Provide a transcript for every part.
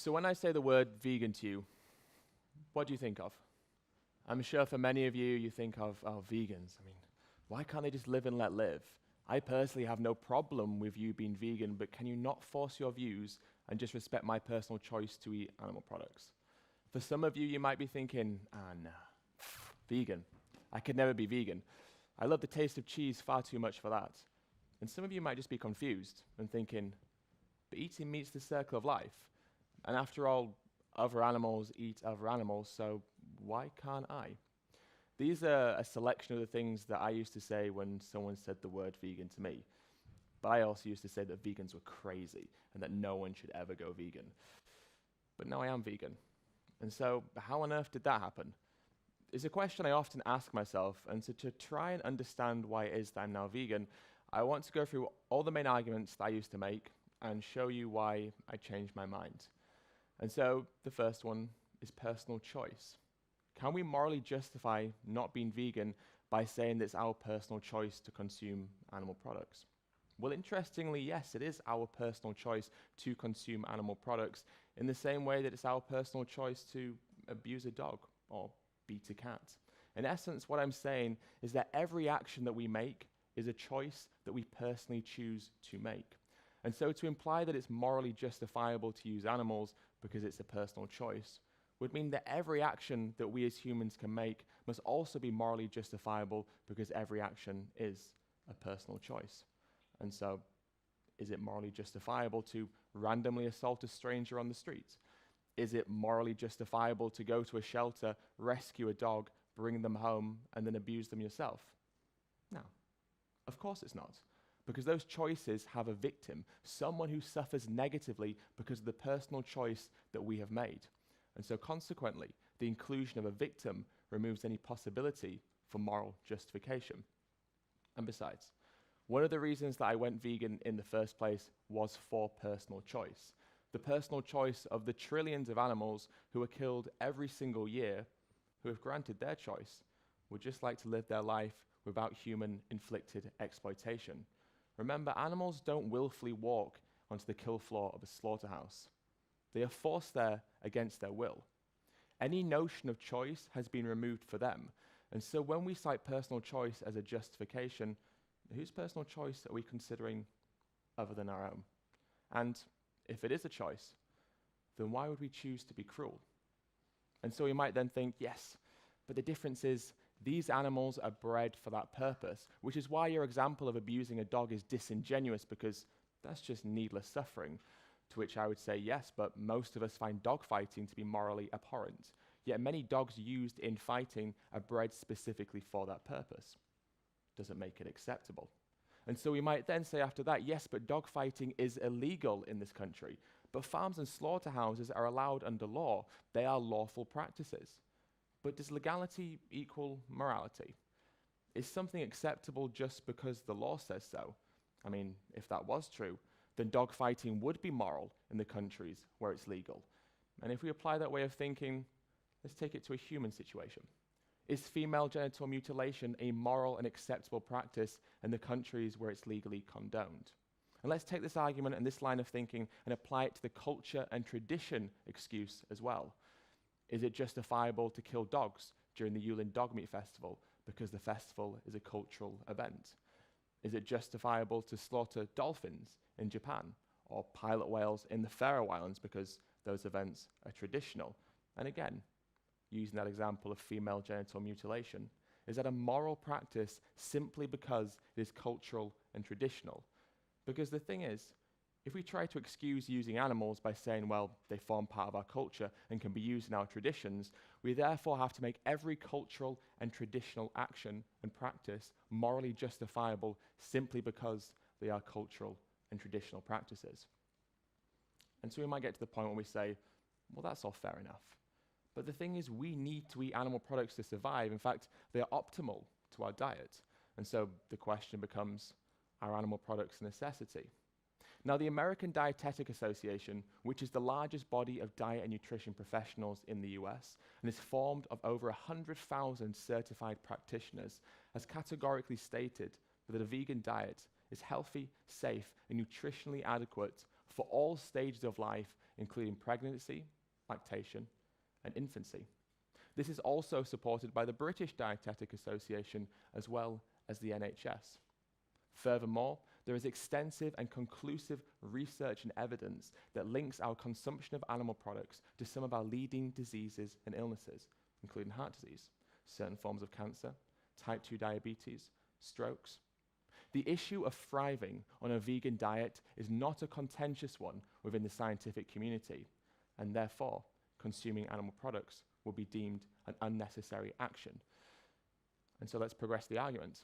So when I say the word vegan to you, what do you think of? I'm sure for many of you, you think of, oh, vegans. I mean, why can't they just live and let live? I personally have no problem with you being vegan, but can you not force your views and just respect my personal choice to eat animal products? For some of you, you might be thinking, no, vegan. I could never be vegan. I love the taste of cheese far too much for that. And some of you might just be confused and thinking, but eating meat's the circle of life. And after all, other animals eat other animals, so why can't I? These are a selection of the things that I used to say when someone said the word vegan to me. But I also used to say that vegans were crazy and that no one should ever go vegan. But now I am vegan. And so how on earth did that happen? It's a question I often ask myself, and so to try and understand why it is that I'm now vegan, I want to go through all the main arguments that I used to make and show you why I changed my mind. And so the first one is personal choice. Can we morally justify not being vegan by saying that it's our personal choice to consume animal products? Well, interestingly, yes, it is our personal choice to consume animal products in the same way that it's our personal choice to abuse a dog or beat a cat. In essence, what I'm saying is that every action that we make is a choice that we personally choose to make. And so to imply that it's morally justifiable to use animals because it's a personal choice would mean that every action that we as humans can make must also be morally justifiable because every action is a personal choice. And so, is it morally justifiable to randomly assault a stranger on the street? Is it morally justifiable to go to a shelter, rescue a dog, bring them home, and then abuse them yourself? No, of course it's not. Because those choices have a victim, someone who suffers negatively because of the personal choice that we have made. And so consequently, the inclusion of a victim removes any possibility for moral justification. And besides, one of the reasons that I went vegan in the first place was for personal choice. The personal choice of the trillions of animals who are killed every single year, who, if granted their choice, would just like to live their life without human-inflicted exploitation. Remember, animals don't willfully walk onto the kill floor of a slaughterhouse. They are forced there against their will. Any notion of choice has been removed for them. And so when we cite personal choice as a justification, whose personal choice are we considering other than our own? And if it is a choice, then why would we choose to be cruel? And so we might then think, yes, but the difference is these animals are bred for that purpose, which is why your example of abusing a dog is disingenuous, because that's just needless suffering. To which I would say, yes, but most of us find dog fighting to be morally abhorrent. Yet many dogs used in fighting are bred specifically for that purpose. Doesn't make it acceptable. And so we might then say after that, yes, but dog fighting is illegal in this country. But farms and slaughterhouses are allowed under law. They are lawful practices. But does legality equal morality? Is something acceptable just because the law says so? I mean, if that was true, then dogfighting would be moral in the countries where it's legal. And if we apply that way of thinking, let's take it to a human situation. Is female genital mutilation a moral and acceptable practice in the countries where it's legally condoned? And let's take this argument and this line of thinking and apply it to the culture and tradition excuse as well. Is it justifiable to kill dogs during the Yulin Dog Meat Festival because the festival is a cultural event? Is it justifiable to slaughter dolphins in Japan or pilot whales in the Faroe Islands because those events are traditional? And again, using that example of female genital mutilation, is that a moral practice simply because it is cultural and traditional? Because the thing is, if we try to excuse using animals by saying, well, they form part of our culture and can be used in our traditions, we therefore have to make every cultural and traditional action and practice morally justifiable simply because they are cultural and traditional practices. And so we might get to the point where we say, well, that's all fair enough. But the thing is, we need to eat animal products to survive. In fact, they are optimal to our diet. And so the question becomes, are animal products a necessity? Now, the American Dietetic Association, which is the largest body of diet and nutrition professionals in the US, and is formed of over 100,000 certified practitioners, has categorically stated that a vegan diet is healthy, safe, and nutritionally adequate for all stages of life, including pregnancy, lactation, and infancy. This is also supported by the British Dietetic Association as well as the NHS. Furthermore, there is extensive and conclusive research and evidence that links our consumption of animal products to some of our leading diseases and illnesses, including heart disease, certain forms of cancer, type 2 diabetes, strokes. The issue of thriving on a vegan diet is not a contentious one within the scientific community, and therefore, consuming animal products will be deemed an unnecessary action. And so let's progress the argument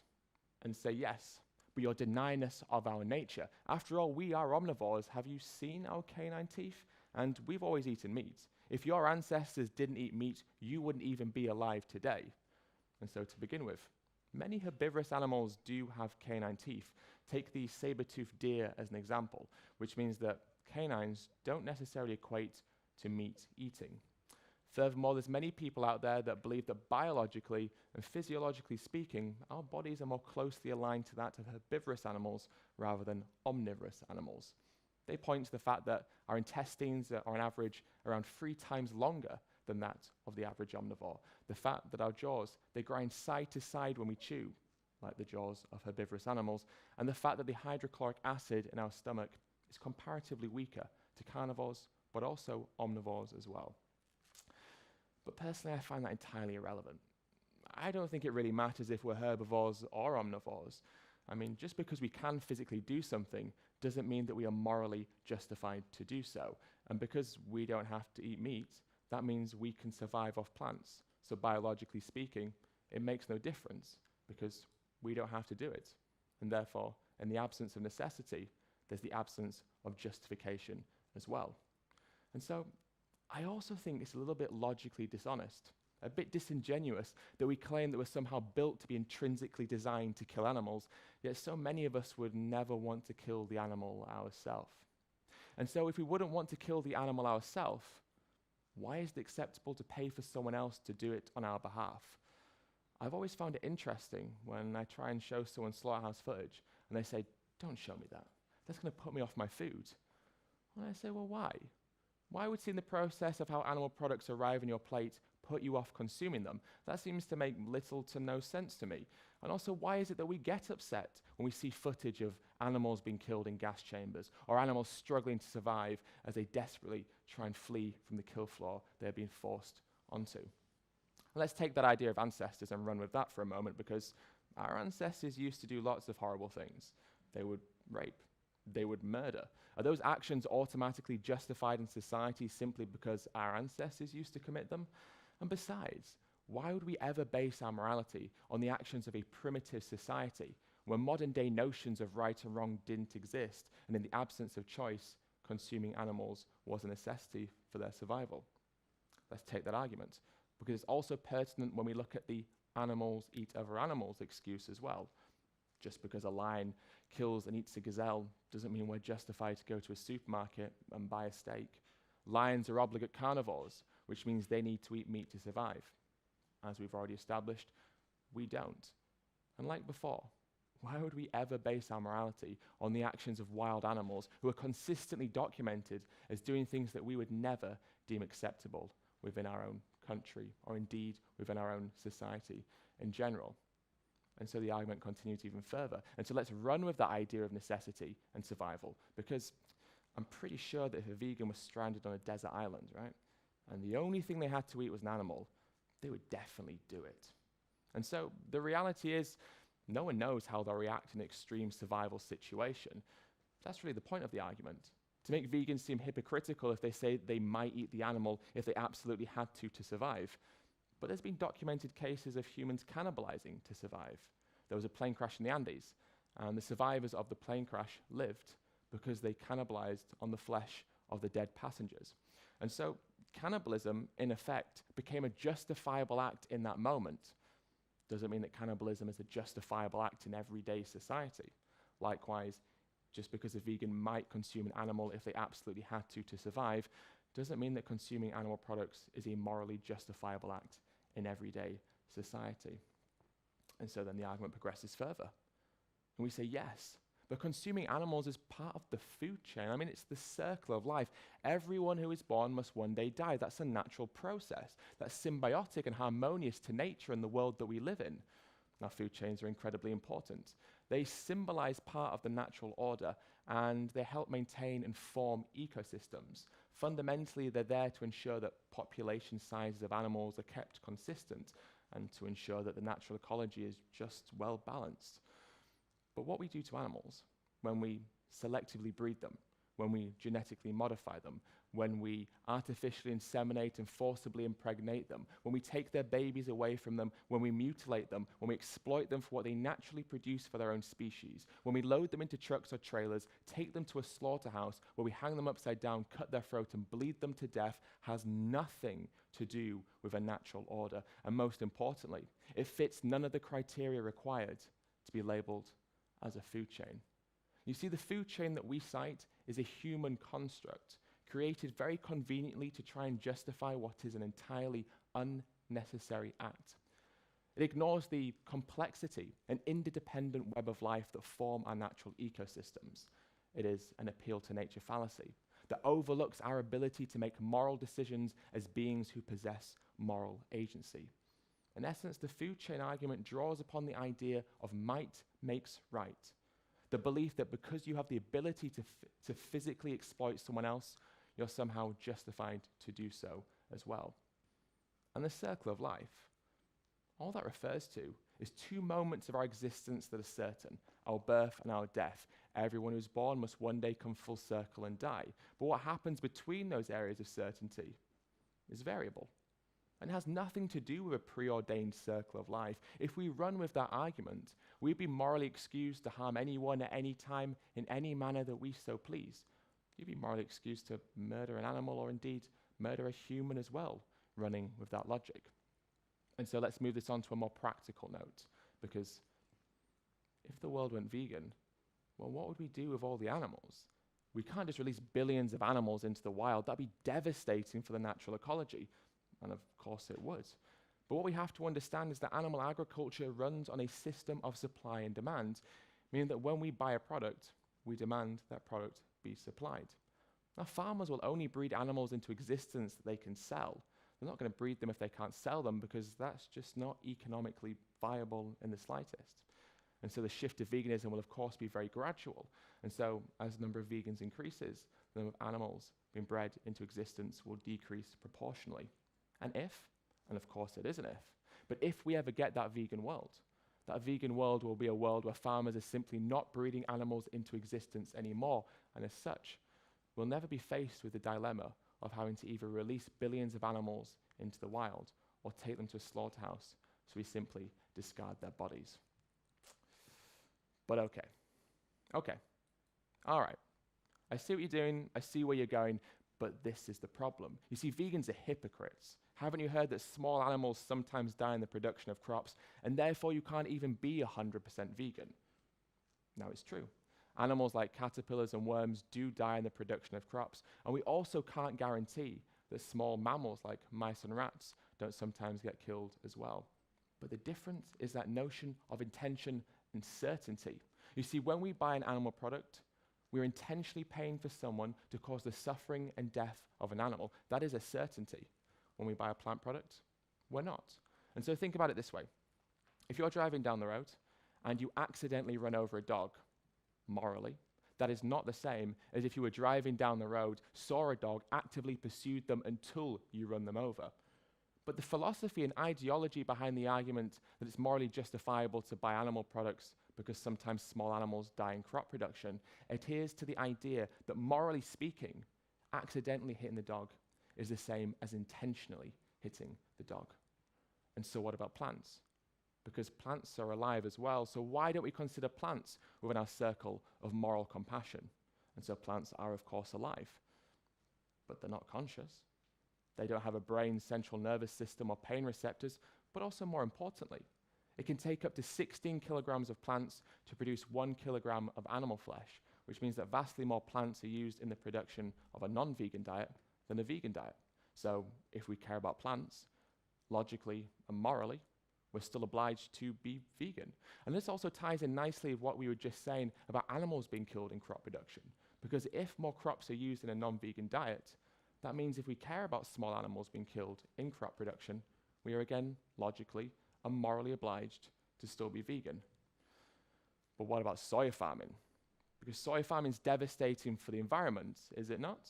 and say, yes, but you're denying us of our nature. After all, we are omnivores. Have you seen our canine teeth? And we've always eaten meat. If your ancestors didn't eat meat, you wouldn't even be alive today. And so to begin with, many herbivorous animals do have canine teeth. Take the saber-toothed deer as an example, which means that canines don't necessarily equate to meat eating. Furthermore, there's many people out there that believe that biologically and physiologically speaking, our bodies are more closely aligned to that of herbivorous animals rather than omnivorous animals. They point to the fact that our intestines are on average around 3 times longer than that of the average omnivore. The fact that our jaws, they grind side to side when we chew, like the jaws of herbivorous animals, and the fact that the hydrochloric acid in our stomach is comparatively weaker to carnivores, but also omnivores as well. But personally, I find that entirely irrelevant. I don't think it really matters if we're herbivores or omnivores. I mean, just because we can physically do something doesn't mean that we are morally justified to do so. And because we don't have to eat meat, that means we can survive off plants. So biologically speaking, it makes no difference because we don't have to do it. And therefore, in the absence of necessity, there's the absence of justification as well. And so I also think it's a little bit logically dishonest, a bit disingenuous that we claim that we're somehow built to be intrinsically designed to kill animals, yet so many of us would never want to kill the animal ourselves. And so if we wouldn't want to kill the animal ourselves, why is it acceptable to pay for someone else to do it on our behalf? I've always found it interesting when I try and show someone slaughterhouse footage and they say, "Don't show me that. That's going to put me off my food." And I say, well, why? Why would seeing the process of how animal products arrive on your plate put you off consuming them? That seems to make little to no sense to me. And also, why is it that we get upset when we see footage of animals being killed in gas chambers or animals struggling to survive as they desperately try and flee from the kill floor they're being forced onto? Let's take that idea of ancestors and run with that for a moment, because our ancestors used to do lots of horrible things. They would rape. They would murder. Are those actions automatically justified in society simply because our ancestors used to commit them? And besides, why would we ever base our morality on the actions of a primitive society when modern day notions of right and wrong didn't exist, and in the absence of choice, consuming animals was a necessity for their survival? Let's take that argument, because it's also pertinent when we look at the animals eat other animals excuse as well. Just because a lion kills and eats a gazelle doesn't mean we're justified to go to a supermarket and buy a steak. Lions are obligate carnivores, which means they need to eat meat to survive. As we've already established, we don't. And like before, why would we ever base our morality on the actions of wild animals who are consistently documented as doing things that we would never deem acceptable within our own country, or indeed within our own society in general? And so the argument continues even further. And so let's run with that idea of necessity and survival, because I'm pretty sure that if a vegan was stranded on a desert island, right, and the only thing they had to eat was an animal, they would definitely do it. And so the reality is, no one knows how they'll react in an extreme survival situation. That's really the point of the argument. To make vegans seem hypocritical if they say they might eat the animal if they absolutely had to survive. But there's been documented cases of humans cannibalizing to survive. There was a plane crash in the Andes, and the survivors of the plane crash lived because they cannibalized on the flesh of the dead passengers. And so cannibalism, in effect, became a justifiable act in that moment. Doesn't mean that cannibalism is a justifiable act in everyday society. Likewise, just because a vegan might consume an animal if they absolutely had to survive, doesn't mean that consuming animal products is a morally justifiable act in everyday society. And so then the argument progresses further. And we say, yes, But consuming animals is part of the food chain. I mean, it's the circle of life. Everyone who is born must one day die. That's a natural process. That's symbiotic and harmonious to nature and the world that we live in. Now, food chains are incredibly important. They symbolize part of the natural order, and they help maintain and form ecosystems. Fundamentally, they're there to ensure that population sizes of animals are kept consistent and to ensure that the natural ecology is just well balanced. But what we do to animals when we selectively breed them, when we genetically modify them, when we artificially inseminate and forcibly impregnate them, when we take their babies away from them, when we mutilate them, when we exploit them for what they naturally produce for their own species, when we load them into trucks or trailers, take them to a slaughterhouse where we hang them upside down, cut their throat and bleed them to death, has nothing to do with a natural order. And most importantly, it fits none of the criteria required to be labeled as a food chain. You see, the food chain that we cite is a human construct created very conveniently to try and justify what is an entirely unnecessary act. It ignores the complexity and interdependent web of life that form our natural ecosystems. It is an appeal to nature fallacy that overlooks our ability to make moral decisions as beings who possess moral agency. In essence, the food chain argument draws upon the idea of might makes right. The belief that because you have the ability to physically exploit someone else, you're somehow justified to do so as well. And the circle of life, all that refers to is two moments of our existence that are certain, our birth and our death. Everyone who's born must one day come full circle and die. But what happens between those areas of certainty is variable. And it has nothing to do with a preordained circle of life. If we run with that argument, we'd be morally excused to harm anyone at any time in any manner that we so please. You'd be morally excused to murder an animal or indeed murder a human as well, running with that logic. And so let's move this on to a more practical note, because if the world went vegan, well, what would we do with all the animals? We can't just release billions of animals into the wild. That'd be devastating for the natural ecology. And of course it would. But what we have to understand is that animal agriculture runs on a system of supply and demand, meaning that when we buy a product, we demand that product be supplied. Now, farmers will only breed animals into existence that they can sell. They're not going to breed them if they can't sell them, because that's just not economically viable in the slightest. And so the shift to veganism will, of course, be very gradual. And so as the number of vegans increases, the number of animals being bred into existence will decrease proportionally. And of course it is an if, but if we ever get that vegan world will be a world where farmers are simply not breeding animals into existence anymore, and as such, we'll never be faced with the dilemma of having to either release billions of animals into the wild or take them to a slaughterhouse, so we simply discard their bodies. But okay, all right, I see what you're doing, I see where you're going, but this is the problem. You see, vegans are hypocrites. Haven't you heard that small animals sometimes die in the production of crops, and therefore you can't even be 100% vegan? Now, it's true. Animals like caterpillars and worms do die in the production of crops, and we also can't guarantee that small mammals like mice and rats don't sometimes get killed as well. But the difference is that notion of intention and certainty. You see, when we buy an animal product, we're intentionally paying for someone to cause the suffering and death of an animal. That is a certainty. When we buy a plant product, we're not. And so think about it this way. If you're driving down the road and you accidentally run over a dog, morally, that is not the same as if you were driving down the road, saw a dog, actively pursued them until you run them over. But the philosophy and ideology behind the argument that it's morally justifiable to buy animal products because sometimes small animals die in crop production adheres to the idea that, morally speaking, accidentally hitting the dog is the same as intentionally hitting the dog. And so what about plants? Because plants are alive as well, so why don't we consider plants within our circle of moral compassion? And so plants are, of course, alive, but they're not conscious. They don't have a brain, central nervous system, or pain receptors, but also more importantly, it can take up to 16 kilograms of plants to produce 1 kilogram of animal flesh, which means that vastly more plants are used in the production of a non-vegan diet than a vegan diet. So if we care about plants, logically and morally, we're still obliged to be vegan. And this also ties in nicely with what we were just saying about animals being killed in crop production. Because if more crops are used in a non-vegan diet, that means if we care about small animals being killed in crop production, we are again, logically and morally obliged to still be vegan. But what about soy farming? Because soy farming is devastating for the environment, is it not?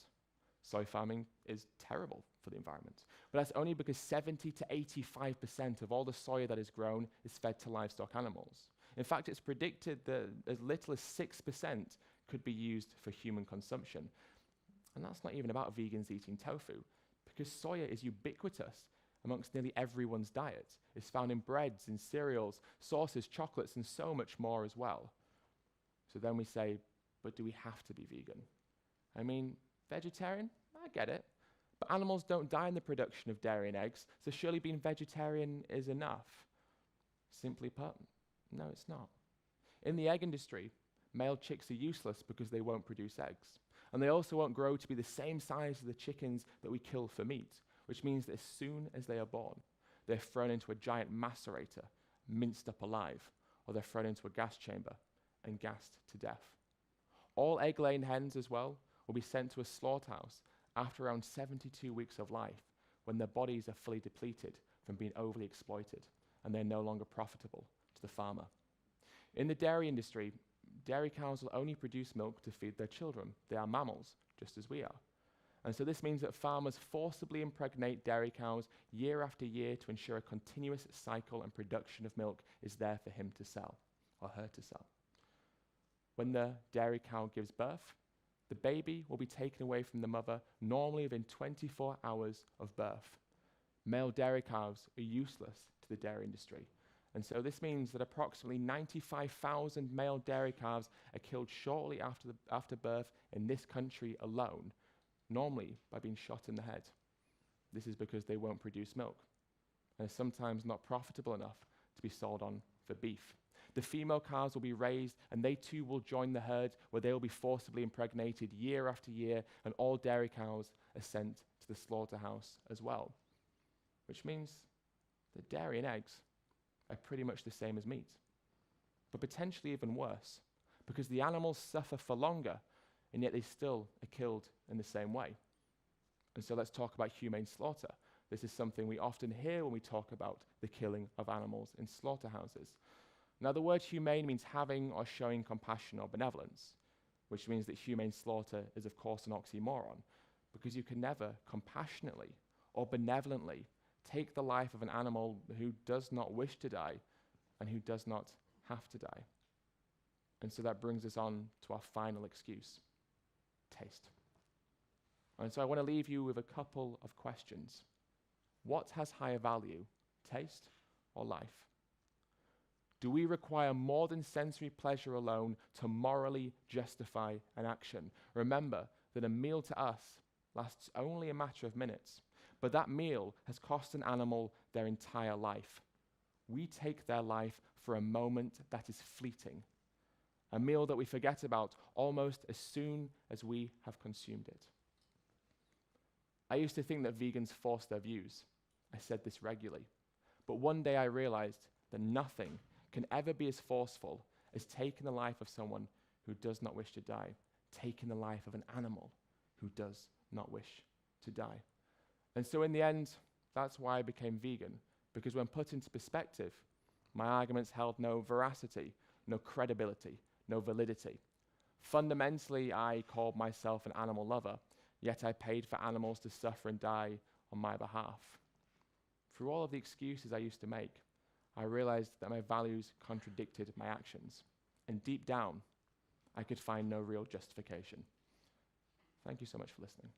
Soy farming is terrible for the environment. But that's only because 70 to 85% of all the soy that is grown is fed to livestock animals. In fact, it's predicted that as little as 6% could be used for human consumption. And that's not even about vegans eating tofu, because soya is ubiquitous amongst nearly everyone's diet. It's found in breads, in cereals, sauces, chocolates, and so much more as well. So then we say, but do we have to be vegan? I mean, vegetarian? I get it. But animals don't die in the production of dairy and eggs, so surely being vegetarian is enough. Simply put, no, it's not. In the egg industry, male chicks are useless because they won't produce eggs. And they also won't grow to be the same size as the chickens that we kill for meat, which means that as soon as they are born, they're thrown into a giant macerator, minced up alive, or they're thrown into a gas chamber and gassed to death. All egg-laying hens as well will be sent to a slaughterhouse after around 72 weeks of life, when their bodies are fully depleted from being overly exploited and they're no longer profitable to the farmer. In the dairy industry, dairy cows will only produce milk to feed their children. They are mammals, just as we are. And so this means that farmers forcibly impregnate dairy cows year after year to ensure a continuous cycle and production of milk is there for him to sell, or her to sell. When the dairy cow gives birth, the baby will be taken away from the mother normally within 24 hours of birth. Male dairy cows are useless to the dairy industry. And so this means that approximately 95,000 male dairy calves are killed shortly after birth in this country alone, normally by being shot in the head. This is because they won't produce milk, and are sometimes not profitable enough to be sold on for beef. The female calves will be raised, and they too will join the herd, where they will be forcibly impregnated year after year, and all dairy cows are sent to the slaughterhouse as well. Which means that dairy and eggs are pretty much the same as meat, but potentially even worse, because the animals suffer for longer, and yet they still are killed in the same way. And so let's talk about humane slaughter. This is something we often hear when we talk about the killing of animals in slaughterhouses. Now, the word humane means having or showing compassion or benevolence, which means that humane slaughter is, of course, an oxymoron, because you can never compassionately or benevolently take the life of an animal who does not wish to die and who does not have to die. And so that brings us on to our final excuse: taste. And so I want to leave you with a couple of questions. What has higher value, taste or life? Do we require more than sensory pleasure alone to morally justify an action? Remember that a meal to us lasts only a matter of minutes, but that meal has cost an animal their entire life. We take their life for a moment that is fleeting, a meal that we forget about almost as soon as we have consumed it. I used to think that vegans force their views. I said this regularly. But one day I realized that nothing can ever be as forceful as taking the life of someone who does not wish to die, taking the life of an animal who does not wish to die. And so in the end, that's why I became vegan, because when put into perspective, my arguments held no veracity, no credibility, no validity. Fundamentally, I called myself an animal lover, yet I paid for animals to suffer and die on my behalf. Through all of the excuses I used to make, I realized that my values contradicted my actions, and deep down, I could find no real justification. Thank you so much for listening.